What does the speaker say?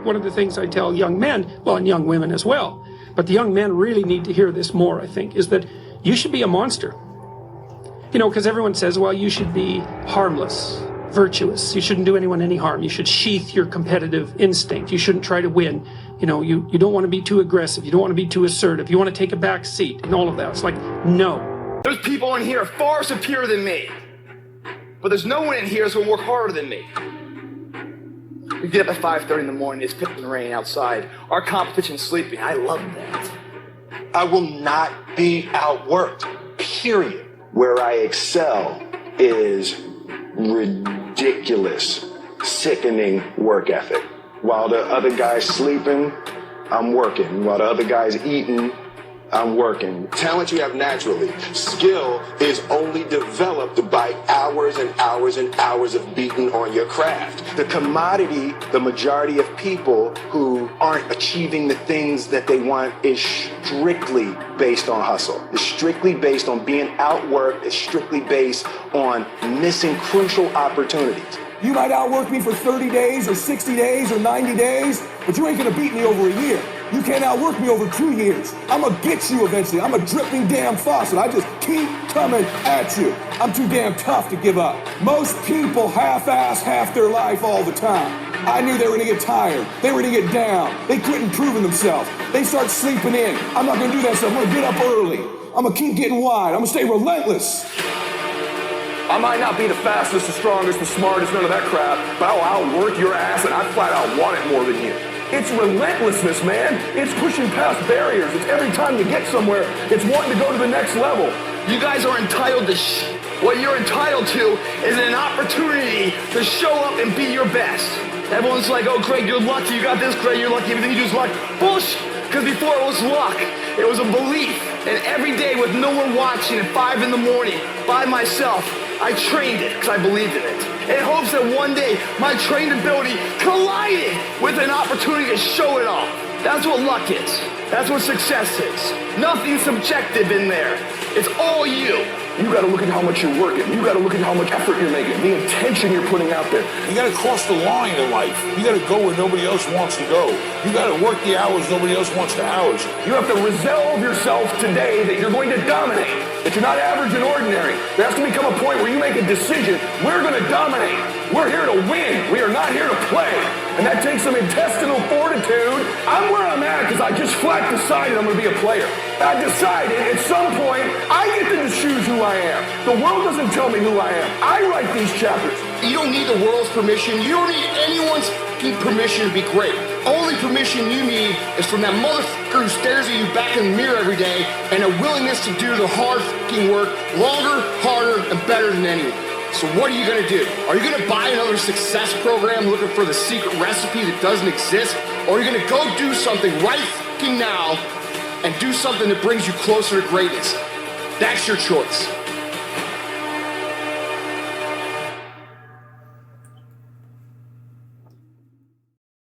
One of the things I tell young men, well, and young women as well, but the young men really need to hear this more, I think, is that you should be a monster. You know, because everyone says, well, you should be harmless, virtuous. You shouldn't do anyone any harm. You should sheath your competitive instinct. You shouldn't try to win. You know, you don't want to be too aggressive. You don't want to be too assertive. You want to take a back seat and all of that. It's like, no. There's people in here far superior than me. But there's no one in here that's going to work harder than me. We get up at 5:30 in the morning, it's pissing rain outside. Our competition's sleeping. I love that. I will not be outworked, period. Where I excel is ridiculous, sickening work ethic. While the other guy's sleeping, I'm working. While the other guy's eating, I'm working. Talent you have naturally. Skill is only developed by hours and hours and hours of beating on your craft. The commodity, the majority of people who aren't achieving the things that they want is strictly based on hustle. It's strictly based on being outworked. It's strictly based on missing crucial opportunities. You might outwork me for 30 days or 60 days or 90 days, but you ain't gonna beat me over a year. You can't outwork me over 2 years. I'm gonna get you eventually. I'm a dripping damn faucet. I just keep coming at you. I'm too damn tough to give up. Most people half-ass half their life all the time. I knew they were gonna get tired. They were gonna get down. They quit improving themselves. They start sleeping in. I'm not gonna do that stuff. I'm gonna get up early. I'm gonna keep getting wide. I'm gonna stay relentless. I might not be the fastest, the strongest, the smartest, none of that crap, but I'll outwork your ass and I flat out want it more than you. It's relentlessness, man. It's pushing past barriers. It's every time you get somewhere, it's wanting to go to the next level. You guys are entitled to What you're entitled to is an opportunity to show up and be your best. Everyone's like, oh, Craig, you're lucky. You got this, Craig, you're lucky. Everything you do is luck. Bullshit. Because before it was luck, it was a belief. And every day with no one watching at 5 in the morning by myself, I trained it because I believed in it. In hopes that one day my trained ability collided with an opportunity to show it off. That's what luck is. That's what success is. Nothing subjective in there. It's all you. You gotta look at how much you're working. You gotta look at how much effort you're making, the intention you're putting out there. You gotta cross the line in life. You gotta go where nobody else wants to go. You gotta work the hours nobody else wants the hours. You have to resolve yourself today that you're going to dominate, that you're not average and ordinary. There has to become a point where you make a decision. We're gonna dominate. We're here to win. We are not here to play. And that takes some intestinal fortitude. I'm where I'm at because I just flat decided I'm gonna be a player. I decided at some point I get to choose who I am. The world doesn't tell me who I am. I write these chapters. You don't need the world's permission. You don't need anyone's permission to be great. Only permission you need is from that motherfucker who stares at you back in the mirror every day and a willingness to do the hard fucking work longer, harder, and better than anyone. So what are you gonna do? Are you gonna buy another success program looking for the secret recipe that doesn't exist? Or are you gonna go do something right fucking now and do something that brings you closer to greatness? That's your choice.